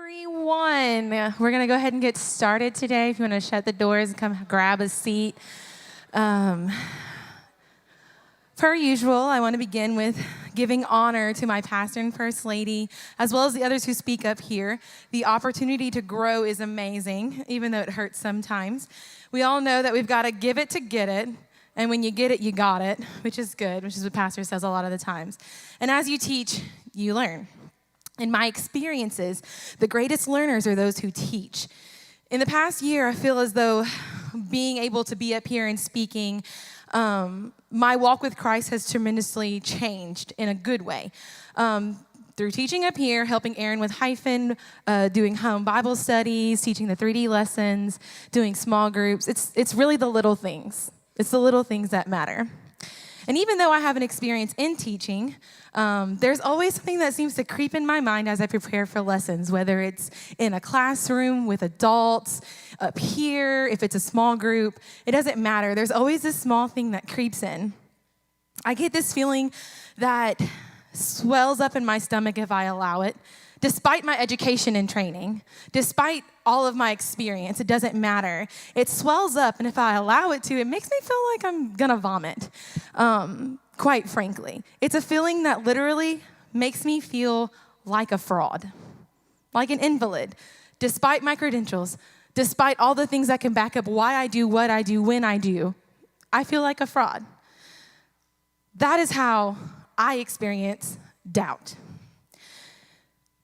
everyone. We're going to go ahead and get started today. If you want to shut the doors and come grab a seat. Per usual, I want to begin with giving honor to my pastor and first lady, as well as the others who speak up here. The opportunity to grow is amazing, even though it hurts sometimes. We all know that we've got to give it to get it. And when you get it, you got it, which is good, which is what pastor says a lot of the times. And as you teach, you learn. In my experiences, the greatest learners are those who teach. In the past year, I feel as though being able to be up here and speaking, my walk with Christ has tremendously changed in a good way. Through teaching up here, helping Aaron with hyphen, doing home Bible studies, teaching the 3D lessons, doing small groups. It's really the little things. It's the little things that matter. And even though I have an experience in teaching, there's always something that seems to creep in my mind as I prepare for lessons, whether it's in a classroom with adults, up here, if it's a small group, it doesn't matter. There's always this small thing that creeps in. I get this feeling that swells up in my stomach if I allow it. Despite my education and training, despite all of my experience, it doesn't matter. It swells up, and if I allow it to, it makes me feel like I'm gonna vomit, quite frankly. It's a feeling that literally makes me feel like a fraud, like an invalid. Despite my credentials, despite all the things that can back up why I do what I do when I do, I feel like a fraud. That is how I experience doubt.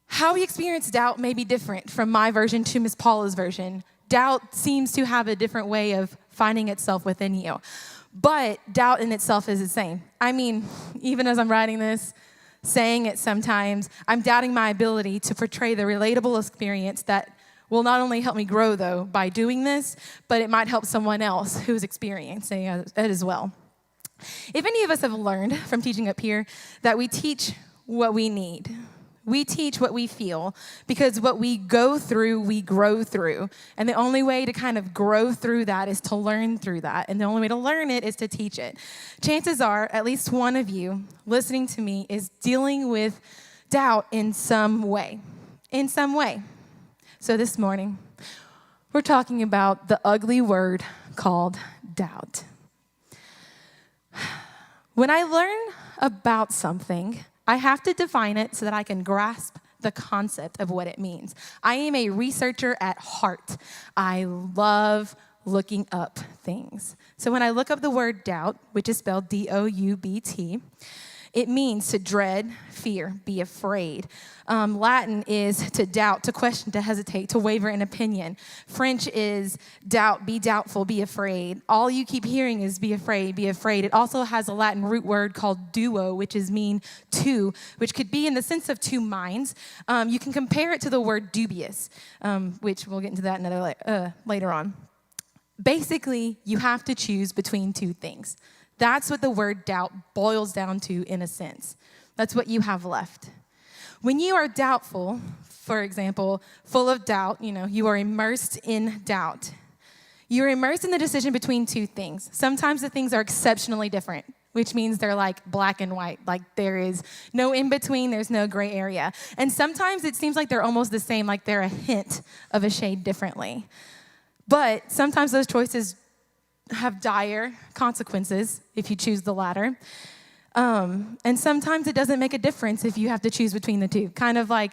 How we experience doubt may be different from my version to Miss Paula's version. Doubt seems to have a different way of finding itself within you. But doubt in itself is the same. I mean, even as I'm writing this, saying it sometimes, I'm doubting my ability to portray the relatable experience that will not only help me grow, though, by doing this, but it might help someone else who's experiencing it as well. If any of us have learned from teaching up here that we teach what we need, we teach what we feel, because what we go through, we grow through. And the only way to kind of grow through that is to learn through that. And the only way to learn it is to teach it. Chances are, at least one of you listening to me is dealing with doubt in some way. In some way. So this morning, we're talking about the ugly word called doubt. When I learn about something, I have to define it so that I can grasp the concept of what it means. I am a researcher at heart. I love looking up things. So when I look up the word doubt, which is spelled D-O-U-B-T, it means to dread, fear, be afraid. Latin is to doubt, to question, to hesitate, to waver in opinion. French is doubt, be doubtful, be afraid. All you keep hearing is be afraid, be afraid. It also has a Latin root word called duo, which is mean two, which could be in the sense of two minds. You can compare it to the word dubious, which we'll get into that later on. Basically, you have to choose between two things. That's what the word doubt boils down to in a sense. That's what you have left. When you are doubtful, for example, full of doubt, you are immersed in doubt. You're immersed in the decision between two things. Sometimes the things are exceptionally different, which means they're like black and white, like there is no in between, there's no gray area. And sometimes it seems like they're almost the same, like they're a hint of a shade differently. But sometimes those choices have dire consequences if you choose the latter. And sometimes it doesn't make a difference if you have to choose between the two. Kind of like,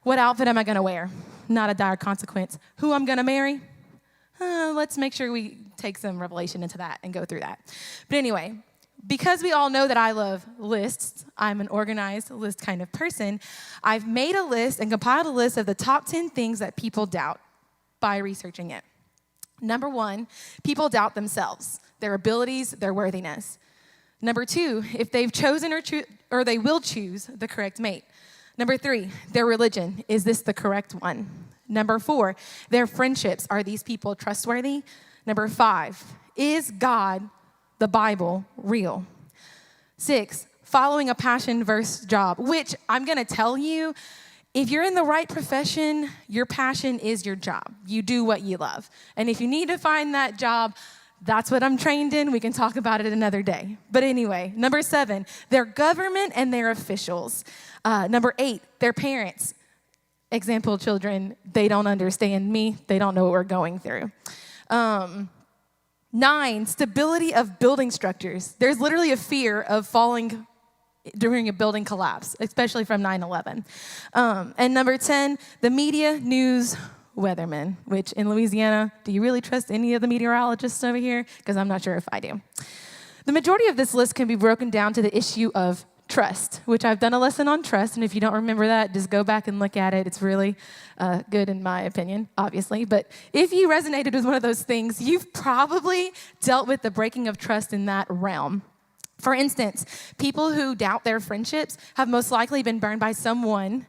what outfit am I going to wear? Not a dire consequence. Who I'm going to marry? Let's make sure we take some revelation into that and go through that. But anyway, because we all know that I love lists, I'm an organized list kind of person, I've made a list and compiled a list of the top 10 things that people doubt by researching it. Number 1, people doubt themselves, their abilities, their worthiness. Number 2, if they've chosen or they will choose the correct mate. Number 3, their religion, is this the correct one? Number 4, their friendships, are these people trustworthy? Number 5, is God, the Bible, real? 6, following a passion versus job, which I'm gonna tell you, if you're in the right profession, your passion is your job. You do what you love. And if you need to find that job, that's what I'm trained in. We can talk about it another day. But anyway, number 7, their government and their officials. Number 8, their parents. Example, children, they don't understand me. They don't know what we're going through. 9, stability of building structures. There's literally a fear of falling during a building collapse, especially from 9/11. And number 10, the media, news, weathermen, which in Louisiana, do you really trust any of the meteorologists over here? Because I'm not sure if I do. The majority of this list can be broken down to the issue of trust, which I've done a lesson on trust, and if you don't remember that, just go back and look at it. It's really good in my opinion, obviously. But if you resonated with one of those things, you've probably dealt with the breaking of trust in that realm. For instance, people who doubt their friendships have most likely been burned by someone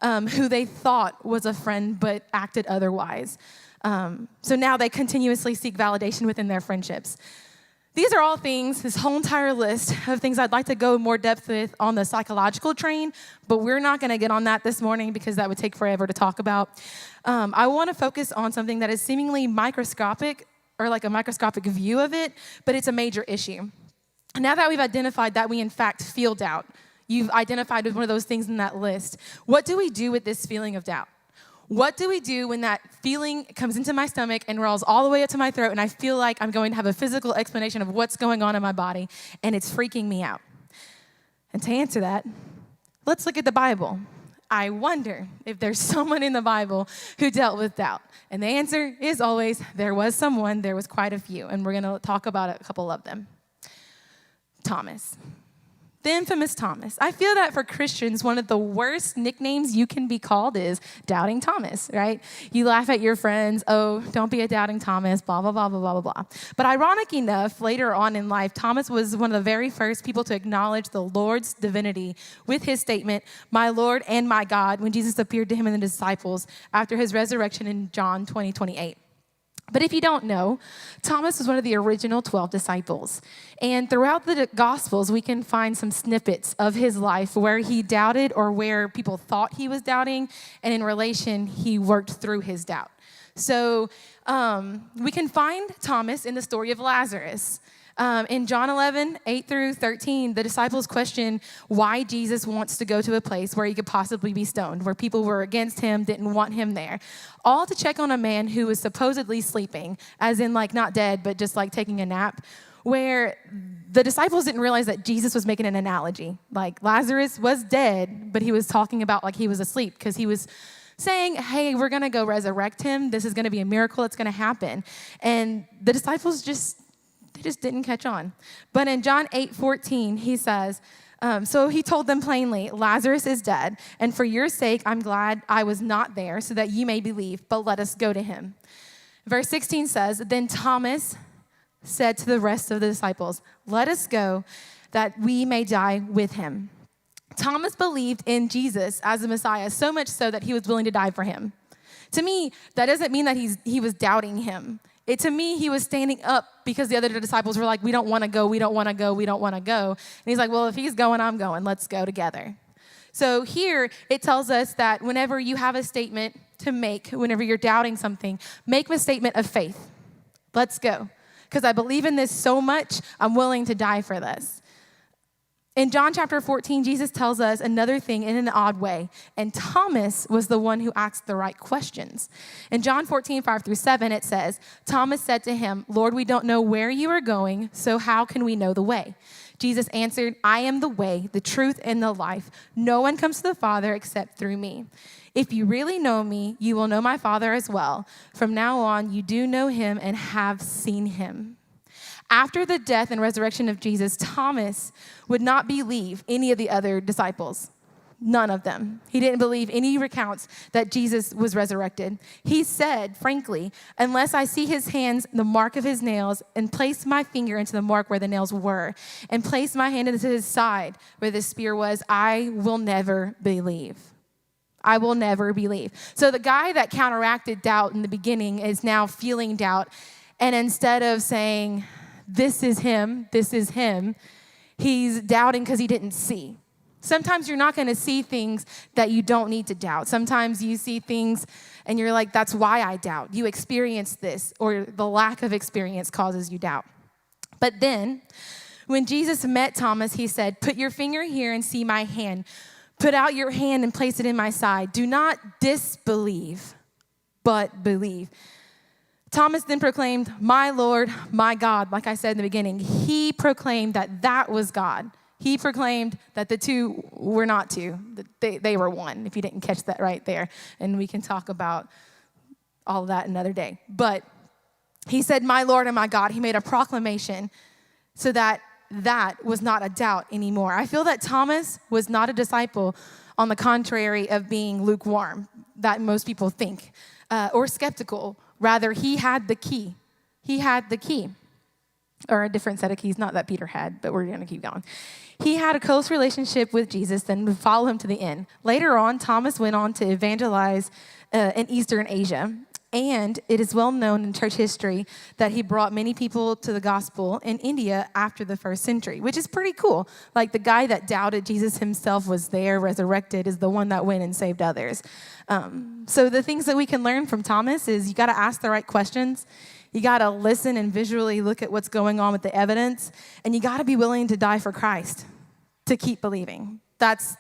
who they thought was a friend but acted otherwise. So now they continuously seek validation within their friendships. These are all things, this whole entire list of things I'd like to go more depth with on the psychological train, but we're not going to get on that this morning because that would take forever to talk about. I want to focus on something that is seemingly microscopic or like a microscopic view of it, but it's a major issue. Now that we've identified that we in fact feel doubt, you've identified with one of those things in that list, what do we do with this feeling of doubt? What do we do when that feeling comes into my stomach and rolls all the way up to my throat and I feel like I'm going to have a physical explanation of what's going on in my body and it's freaking me out? And to answer that, let's look at the Bible. I wonder if there's someone in the Bible who dealt with doubt. And the answer is always, there was someone, there was quite a few, and we're going to talk about a couple of them. Thomas. The infamous Thomas. I feel that for Christians, one of the worst nicknames you can be called is Doubting Thomas, right? You laugh at your friends, oh, don't be a Doubting Thomas, blah, blah, blah, blah, blah, blah. But ironic enough, later on in life, Thomas was one of the very first people to acknowledge the Lord's divinity with his statement, my Lord and my God, when Jesus appeared to him and the disciples after his resurrection in John 20:28. But if you don't know, Thomas was one of the original 12 disciples. And throughout the Gospels, we can find some snippets of his life where he doubted or where people thought he was doubting. And in relation, he worked through his doubt. So we can find Thomas in the story of Lazarus. In John 11, 8 through 13, the disciples question why Jesus wants to go to a place where he could possibly be stoned, where people were against him, didn't want him there, all to check on a man who was supposedly sleeping, as in like not dead, but just like taking a nap, where the disciples didn't realize that Jesus was making an analogy. Like Lazarus was dead, but he was talking about like he was asleep because he was saying, hey, we're going to go resurrect him. This is going to be a miracle. It's going to happen. And the disciples just didn't catch on. But in John 8:14, he says, so he told them plainly, Lazarus is dead, and for your sake, I'm glad I was not there so that you may believe, but let us go to him. Verse 16 says, then Thomas said to the rest of the disciples, let us go that we may die with him. Thomas believed in Jesus as the Messiah, so much so that he was willing to die for him. To me, that doesn't mean that he was doubting him. To me, he was standing up because the other disciples were like, we don't want to go, we don't want to go, we don't want to go. And he's like, well, if he's going, I'm going. Let's go together. So here, it tells us that whenever you have a statement to make, whenever you're doubting something, make a statement of faith. Let's go. Because I believe in this so much, I'm willing to die for this. In John chapter 14, Jesus tells us another thing in an odd way, and Thomas was the one who asked the right questions. In John 14, 5 through 7, it says, Thomas said to him, Lord, we don't know where you are going, so how can we know the way? Jesus answered, I am the way, the truth, and the life. No one comes to the Father except through me. If you really know me, you will know my Father as well. From now on, you do know him and have seen him. After the death and resurrection of Jesus, Thomas would not believe any of the other disciples. None of them. He didn't believe any recounts that Jesus was resurrected. He said, frankly, unless I see his hands, the mark of his nails, and place my finger into the mark where the nails were, and place my hand into his side where the spear was, I will never believe. I will never believe. So the guy that counteracted doubt in the beginning is now feeling doubt. And instead of saying, this is him, he's doubting because he didn't see. Sometimes you're not going to see things that you don't need to doubt. Sometimes you see things and you're like, that's why I doubt. You experience this, or the lack of experience causes you doubt. But then when Jesus met Thomas, he said, put your finger here and see my hand. Put out your hand and place it in my side. Do not disbelieve, but believe. Thomas then proclaimed, my Lord, my God. Like I said in the beginning, he proclaimed that that was God. He proclaimed that the two were not two, that they were one, if you didn't catch that right there. And we can talk about all of that another day. But he said, my Lord and my God. He made a proclamation so that was not a doubt anymore. I feel that Thomas was not a disciple on the contrary of being lukewarm, that most people think, or skeptical. Rather, he had the key. He had the key. Or a different set of keys, not that Peter had, but we're going to keep going. He had a close relationship with Jesus and would follow him to the end. Later on, Thomas went on to evangelize in Eastern Asia. And it is well known in church history that he brought many people to the gospel in India after the first century, which is pretty cool. Like the guy that doubted Jesus himself was there, resurrected, is the one that went and saved others. So the things that we can learn from Thomas is you got to ask the right questions. You got to listen and visually look at what's going on with the evidence. And you got to be willing to die for Christ to keep believing. That's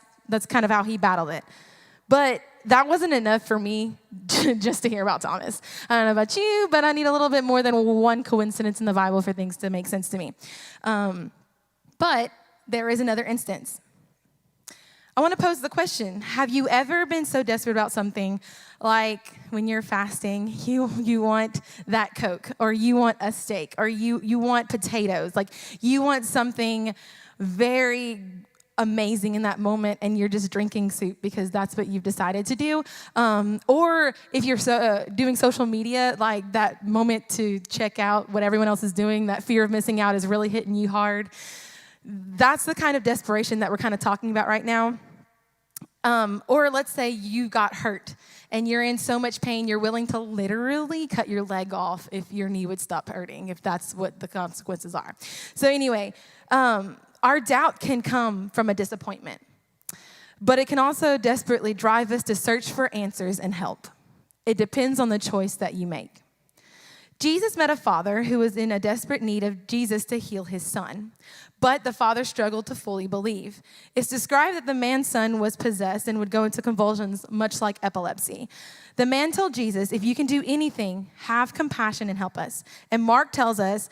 kind of how he battled it. But that wasn't enough for me just to hear about Thomas. I don't know about you, but I need a little bit more than one coincidence in the Bible for things to make sense to me. But there is another instance. I want to pose the question, have you ever been so desperate about something like when you're fasting, you want that Coke, or you want a steak, or you want potatoes, like you want something very amazing in that moment, and you're just drinking soup because that's what you've decided to do. Or if you're doing social media, like that moment to check out what everyone else is doing, that fear of missing out is really hitting you hard. That's the kind of desperation that we're kind of talking about right now. Or let's say you got hurt and you're in so much pain, you're willing to literally cut your leg off if your knee would stop hurting, if that's what the consequences are. So anyway, our doubt can come from a disappointment, but it can also desperately drive us to search for answers and help. It depends on the choice that you make. Jesus met a father who was in a desperate need of Jesus to heal his son, but the father struggled to fully believe. It's described that the man's son was possessed and would go into convulsions, much like epilepsy. The man told Jesus, if you can do anything, have compassion and help us. And Mark tells us,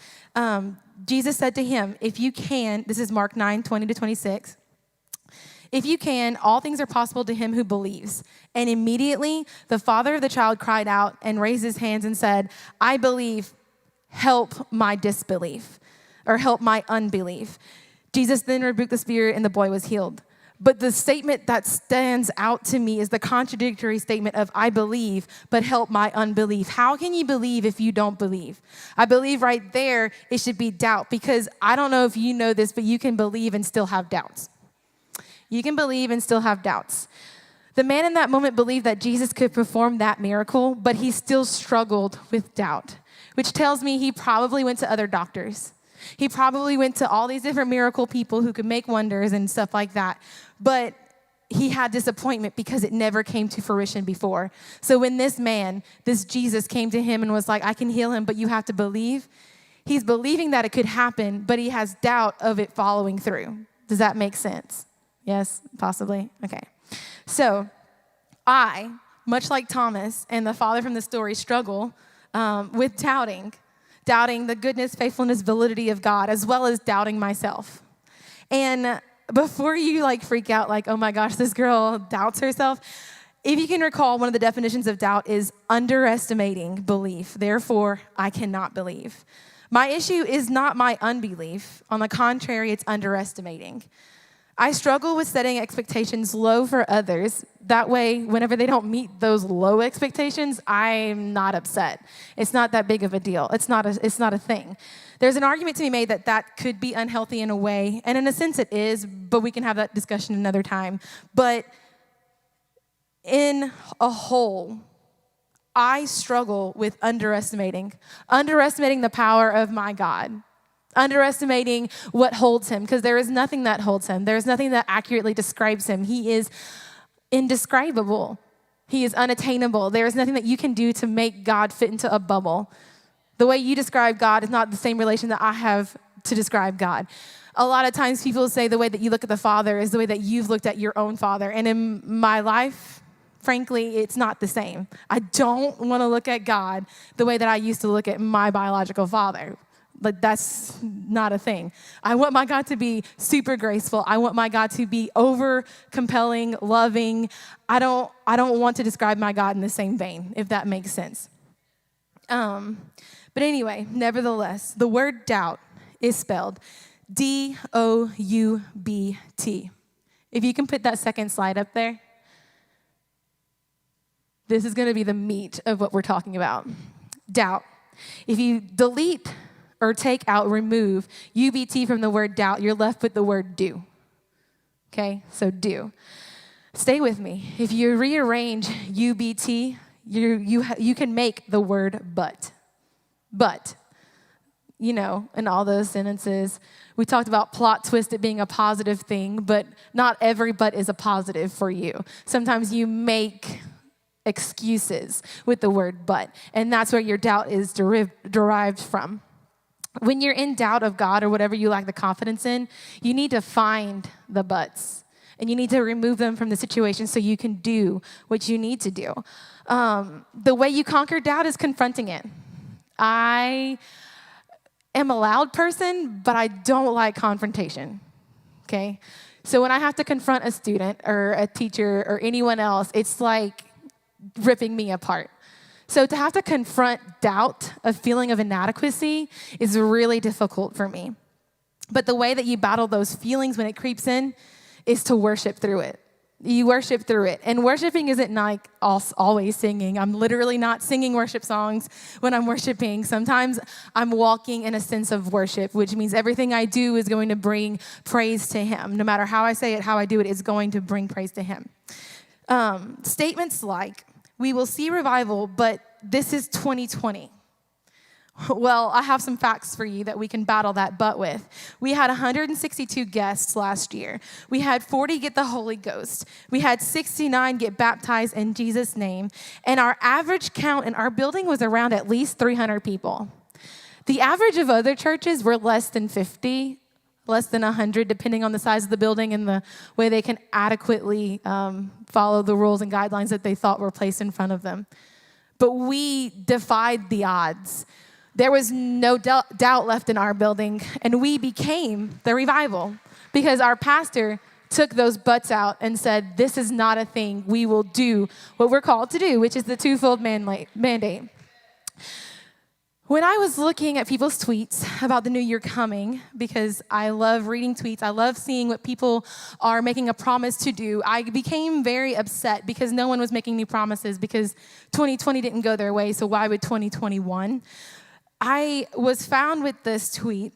Jesus said to him, if you can, this is Mark 9:20-26, if you can, all things are possible to him who believes. And immediately the father of the child cried out and raised his hands and said, I believe, help my disbelief, or help my unbelief. Jesus then rebuked the spirit and the boy was healed. But the statement that stands out to me is the contradictory statement of I believe, but help my unbelief. How can you believe if you don't believe? I believe right there it should be doubt, because I don't know if you know this, but you can believe and still have doubts. You can believe and still have doubts. The man in that moment believed that Jesus could perform that miracle, but he still struggled with doubt, which tells me he probably went to other doctors. He probably went to all these different miracle people who could make wonders and stuff like that. But he had disappointment because it never came to fruition before. So when this man, this Jesus, came to him and was like, I can heal him, but you have to believe, he's believing that it could happen, but he has doubt of it following through. Does that make sense? Yes, possibly? Okay. So I, much like Thomas and the father from the story, struggle with doubting the goodness, faithfulness, validity of God, as well as doubting myself. And before you freak out, oh my gosh, this girl doubts herself, if you can recall, one of the definitions of doubt is underestimating belief. Therefore, I cannot believe. My issue is not my unbelief. On the contrary, it's underestimating. I struggle with setting expectations low for others. That way, whenever they don't meet those low expectations, I'm not upset. It's not that big of a deal. It's not a thing. There's an argument to be made that could be unhealthy in a way, and in a sense it is, but we can have that discussion another time. But in a whole, I struggle with underestimating the power of my God. Underestimating what holds him, because there is nothing that holds him. There is nothing that accurately describes him. He is indescribable. He is unattainable. There is nothing that you can do to make God fit into a bubble. The way you describe God is not the same relation that I have to describe God. a lot of times people say the way that you look at the Father is the way that you've looked at your own father. And in my life, frankly, it's not the same. I don't want to look at God the way that I used to look at my biological father. Like, that's not a thing. I want my God to be super graceful. I want my God to be over compelling, loving. I don't want to describe my God in the same vein, if that makes sense. But anyway, nevertheless, the word doubt is spelled D-O-U-B-T. If you can put that second slide up there. This is going to be the meat of what we're talking about. Doubt. If you delete or take out, remove UBT from the word doubt, you're left with the word do. Okay, so do. Stay with me. If you rearrange UBT, you can make the word but. But, you know, in all those sentences, we talked about plot twist it being a positive thing, but not every but is a positive for you. Sometimes you make excuses with the word but, and that's where your doubt is derived from. When you're in doubt of God or whatever you lack the confidence in, you need to find the buts, and you need to remove them from the situation so you can do what you need to do. The way you conquer doubt is confronting it. I am a loud person, but I don't like confrontation, okay? So when I have to confront a student or a teacher or anyone else, it's like ripping me apart. So to have to confront doubt, a feeling of inadequacy, is really difficult for me. But the way that you battle those feelings when it creeps in is to worship through it. You worship through it. And worshiping isn't like always singing. I'm literally not singing worship songs when I'm worshiping. Sometimes I'm walking in a sense of worship, which means everything I do is going to bring praise to Him. No matter how I say it, how I do it, it's going to bring praise to Him. Statements like, we will see revival, but this is 2020. Well, I have some facts for you that we can battle that but with. We had 162 guests last year. We had 40 get the Holy Ghost. We had 69 get baptized in Jesus' name. And our average count in our building was around at least 300 people. The average of other churches were less than 50, less than 100, depending on the size of the building and the way they can adequately follow the rules and guidelines that they thought were placed in front of them. But we defied the odds. There was no doubt left in our building, and we became the revival because our pastor took those buts out and said, this is not a thing. We will do what we're called to do, which is the twofold mandate. When I was looking at people's tweets about the new year coming, because I love reading tweets, I love seeing what people are making a promise to do, I became very upset because no one was making new promises because 2020 didn't go their way, so why would 2021? I was found with this tweet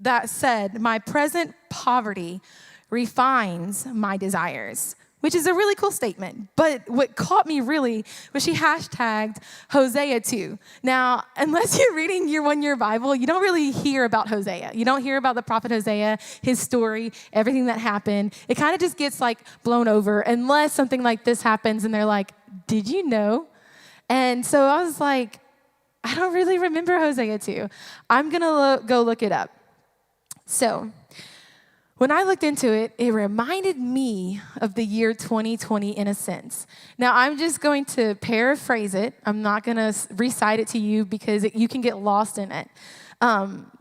that said, my present poverty refines my desires, which is a really cool statement. But what caught me really was she hashtagged Hosea 2. Now, unless you're reading your one-year Bible, you don't really hear about Hosea. You don't hear about the prophet Hosea, his story, everything that happened. It kind of just gets like blown over unless something like this happens and they're like, did you know? And so I was like, I don't really remember Hosea 2. I'm going to go look it up. So when I looked into it, it reminded me of the year 2020 in a sense. Now, I'm just going to paraphrase it. I'm not going to recite it to you because you can get lost in it.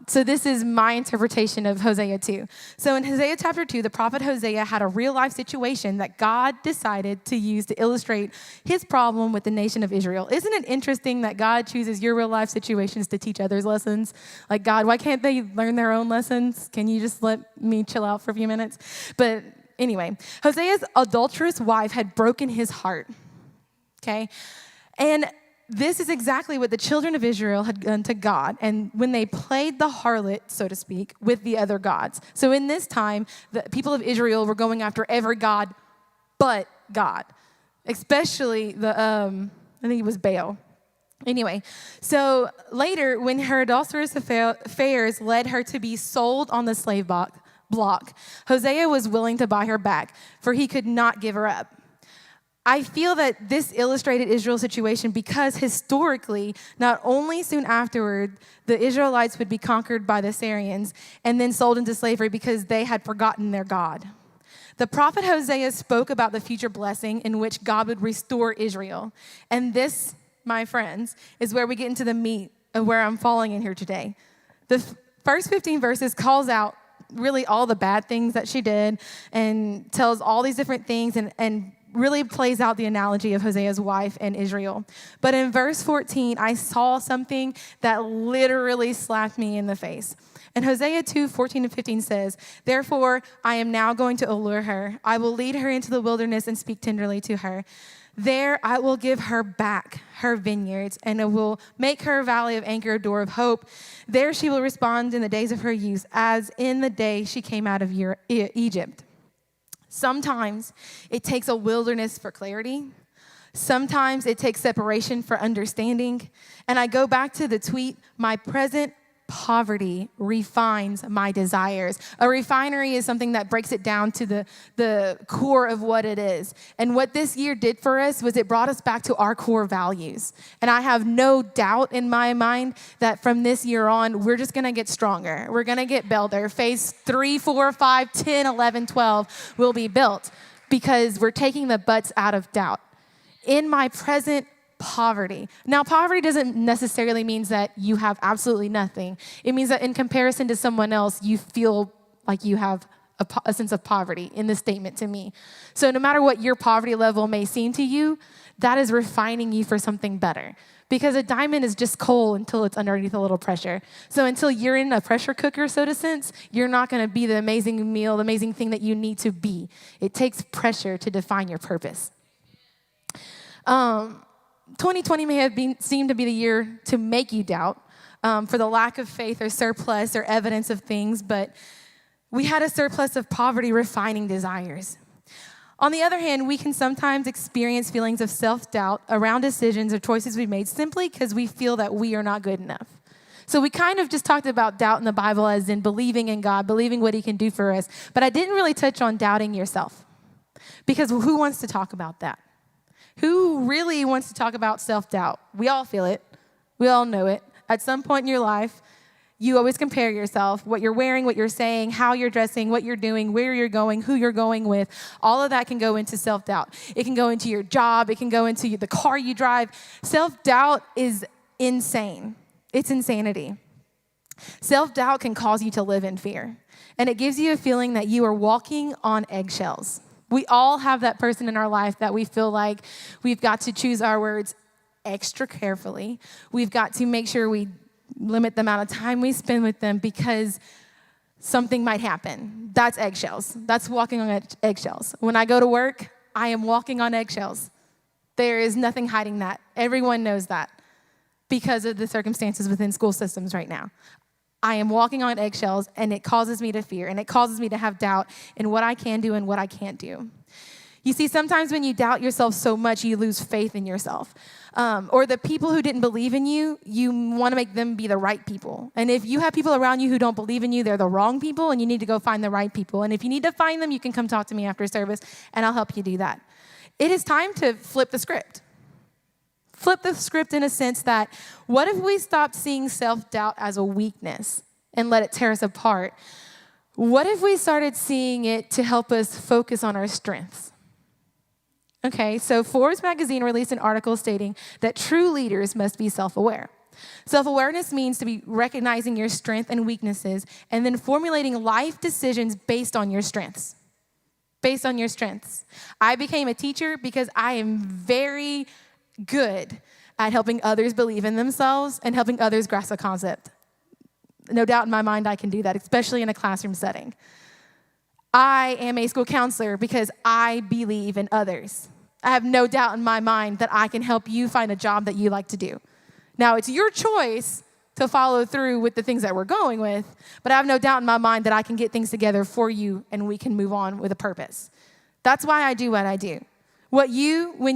So this is my interpretation of Hosea 2. So in Hosea chapter 2, the prophet Hosea had a real-life situation that God decided to use to illustrate his problem with the nation of Israel. Isn't it interesting that God chooses your real-life situations to teach others lessons? Like, God, why can't they learn their own lessons? Can you just let me chill out for a few minutes? But anyway, Hosea's adulterous wife had broken his heart, okay? And this is exactly what the children of Israel had done to God, and when they played the harlot, so to speak, with the other gods. So in this time, the people of Israel were going after every god but God, especially I think it was Baal. Anyway, so later, when her adulterous affairs led her to be sold on the slave block, Hosea was willing to buy her back, for he could not give her up. I feel that this illustrated Israel's situation because historically, not only soon afterward, the Israelites would be conquered by the Syrians and then sold into slavery because they had forgotten their God. The prophet Hosea spoke about the future blessing in which God would restore Israel. And this, my friends, is where we get into the meat of where I'm falling in here today. The first 15 verses calls out really all the bad things that she did and tells all these different things and really plays out the analogy of Hosea's wife and Israel. But in verse 14, I saw something that literally slapped me in the face. And Hosea 2:14-15 says, "Therefore, I am now going to allure her. I will lead her into the wilderness and speak tenderly to her. There I will give her back her vineyards, and I will make her a valley of anchor, a door of hope. There she will respond in the days of her youth, as in the day she came out of Egypt." Sometimes it takes a wilderness for clarity. Sometimes it takes separation for understanding. And I go back to the tweet, "My present poverty refines my desires." A refinery is something that breaks it down to the core of what it is. And what this year did for us was it brought us back to our core values. And I have no doubt in my mind that from this year on, we're just going to get stronger. We're going to get better. Phase 3, 4, 5, 10, 11, 12 will be built because we're taking the buts out of doubt. In my present poverty. Now, poverty doesn't necessarily mean that you have absolutely nothing. It means that in comparison to someone else, you feel like you have a sense of poverty in this statement to me. So no matter what your poverty level may seem to you, that is refining you for something better. Because a diamond is just coal until it's underneath a little pressure. So until you're in a pressure cooker, so to sense, you're not going to be the amazing meal, the amazing thing that you need to be. It takes pressure to define your purpose. 2020 may have seemed to be the year to make you doubt for the lack of faith or surplus or evidence of things, but we had a surplus of poverty refining desires. On the other hand, we can sometimes experience feelings of self-doubt around decisions or choices we made simply because we feel that we are not good enough. So we kind of just talked about doubt in the Bible as in believing in God, believing what he can do for us, but I didn't really touch on doubting yourself because who wants to talk about that? Who really wants to talk about self-doubt? We all feel it. We all know it. At some point in your life, you always compare yourself, what you're wearing, what you're saying, how you're dressing, what you're doing, where you're going, who you're going with. All of that can go into self-doubt. It can go into your job. It can go into the car you drive. Self-doubt is insane. It's insanity. Self-doubt can cause you to live in fear, and it gives you a feeling that you are walking on eggshells. We all have that person in our life that we feel like we've got to choose our words extra carefully. We've got to make sure we limit the amount of time we spend with them because something might happen. That's eggshells. That's walking on eggshells. When I go to work, I am walking on eggshells. There is nothing hiding that. Everyone knows that because of the circumstances within school systems right now. I am walking on eggshells, and it causes me to fear, and it causes me to have doubt in what I can do and what I can't do. You see, sometimes when you doubt yourself so much, you lose faith in yourself. Or the people who didn't believe in you, you want to make them be the right people. And if you have people around you who don't believe in you, they're the wrong people, and you need to go find the right people. And if you need to find them, you can come talk to me after service, and I'll help you do that. It is time to flip the script. Flip the script in a sense that, what if we stopped seeing self-doubt as a weakness and let it tear us apart? What if we started seeing it to help us focus on our strengths? Okay, so Forbes magazine released an article stating that true leaders must be self-aware. Self-awareness means to be recognizing your strengths and weaknesses and then formulating life decisions based on your strengths. Based on your strengths. I became a teacher because I am very good at helping others believe in themselves and helping others grasp a concept. No doubt in my mind I can do that, especially in a classroom setting. I am a school counselor because I believe in others. I have no doubt in my mind that I can help you find a job that you like to do. Now, it's your choice to follow through with the things that we're going with, but I have no doubt in my mind that I can get things together for you and we can move on with a purpose. That's why I do what I do. When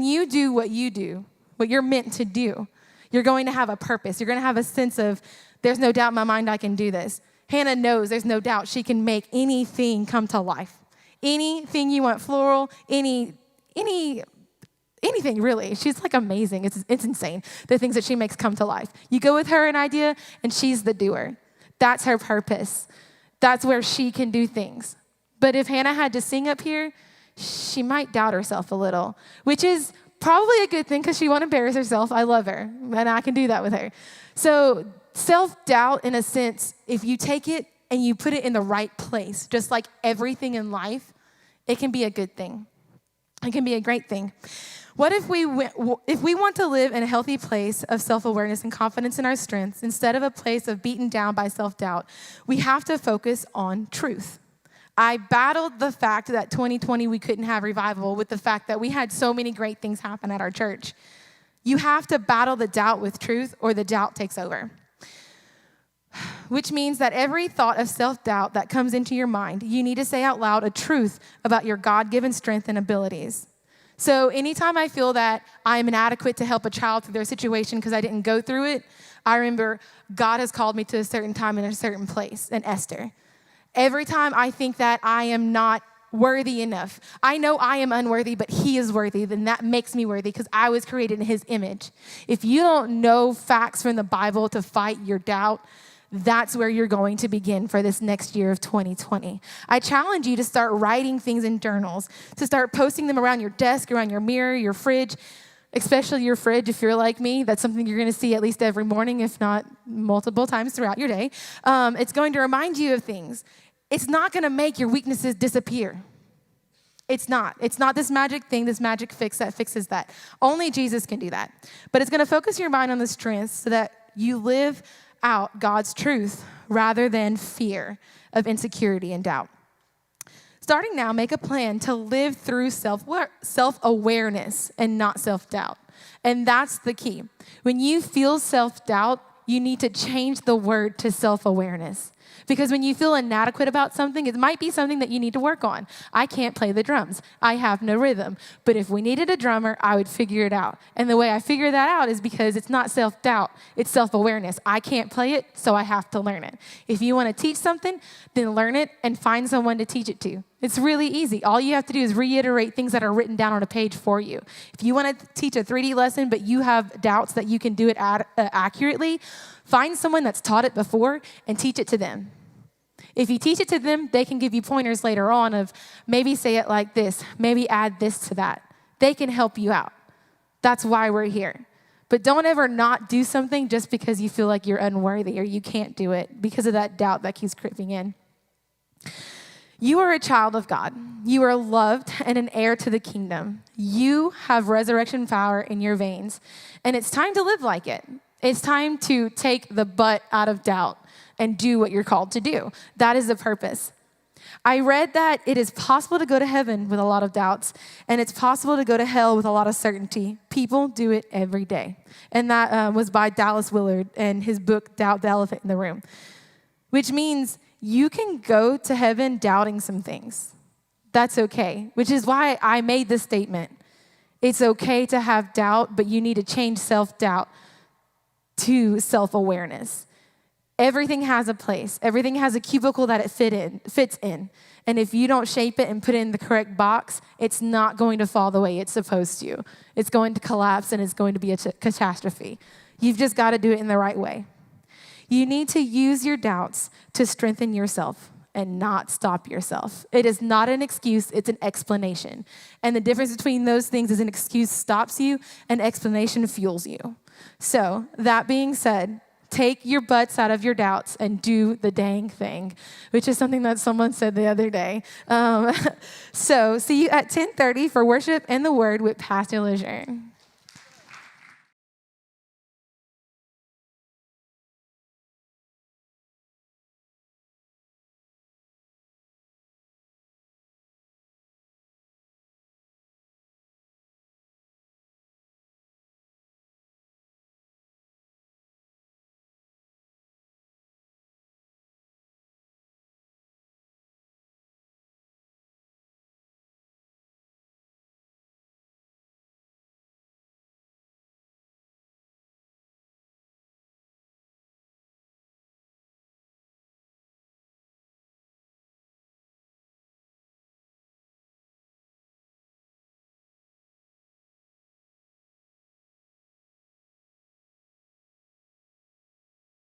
you do what you do, what you're meant to do, you're going to have a purpose. You're going to have a sense of, there's no doubt in my mind I can do this. Hannah knows there's no doubt she can make anything come to life. Anything you want floral, any anything, really. She's like amazing. It's insane, the things that she makes come to life. You go with her an idea, and she's the doer. That's her purpose. That's where she can do things. But if Hannah had to sing up here, she might doubt herself a little, which is probably a good thing because she won't embarrass herself. I love her, and I can do that with her. So self-doubt, in a sense, if you take it and you put it in the right place, just like everything in life, it can be a good thing. It can be a great thing. What if we want to live in a healthy place of self-awareness and confidence in our strengths instead of a place of beaten down by self-doubt? We have to focus on truth. I battled the fact that 2020 we couldn't have revival with the fact that we had so many great things happen at our church. You have to battle the doubt with truth or the doubt takes over. Which means that every thought of self-doubt that comes into your mind, you need to say out loud a truth about your God-given strength and abilities. So anytime I feel that I'm inadequate to help a child through their situation because I didn't go through it, I remember God has called me to a certain time in a certain place, in Esther. Every time I think that I am not worthy enough, I know I am unworthy, but he is worthy, then that makes me worthy because I was created in his image. If you don't know facts from the Bible to fight your doubt, that's where you're going to begin for this next year of 2020. I challenge you to start writing things in journals, to start posting them around your desk, around your mirror, your fridge, especially your fridge if you're like me. That's something you're going to see at least every morning, if not multiple times throughout your day. It's going to remind you of things. It's not going to make your weaknesses disappear. It's not. It's not this magic thing, this magic fix that fixes that. Only Jesus can do that. But it's going to focus your mind on the strengths so that you live out God's truth rather than fear of insecurity and doubt. Starting now, make a plan to live through self-awareness and not self-doubt. And that's the key. When you feel self-doubt, you need to change the word to self-awareness. Because when you feel inadequate about something, it might be something that you need to work on. I can't play the drums. I have no rhythm. But if we needed a drummer, I would figure it out. And the way I figure that out is because it's not self-doubt, it's self-awareness. I can't play it, so I have to learn it. If you want to teach something, then learn it and find someone to teach it to. It's really easy. All you have to do is reiterate things that are written down on a page for you. If you want to teach a 3D lesson, but you have doubts that you can do it accurately, find someone that's taught it before and teach it to them. If you teach it to them, they can give you pointers later on of maybe say it like this, maybe add this to that. They can help you out. That's why we're here. But don't ever not do something just because you feel like you're unworthy or you can't do it because of that doubt that keeps creeping in. You are a child of God. You are loved and an heir to the kingdom. You have resurrection power in your veins, and it's time to live like it. It's time to take the butt out of doubt and do what you're called to do. That is the purpose. I read that it is possible to go to heaven with a lot of doubts, and it's possible to go to hell with a lot of certainty. People do it every day. And that was by Dallas Willard and his book, Doubt the Elephant in the Room, which means you can go to heaven doubting some things. That's okay, which is why I made this statement. It's okay to have doubt, but you need to change self-doubt to self-awareness. Everything has a place. Everything has a cubicle that it fits in. And if you don't shape it and put it in the correct box, it's not going to fall the way it's supposed to. It's going to collapse and it's going to be a catastrophe. You've just got to do it in the right way. You need to use your doubts to strengthen yourself and not stop yourself. It is not an excuse, it's an explanation. And the difference between those things is an excuse stops you, an explanation fuels you. So, that being said, take your butts out of your doubts and do the dang thing, which is something that someone said the other day. So, see you at 10:30 for worship and the word with Pastor Lejeune.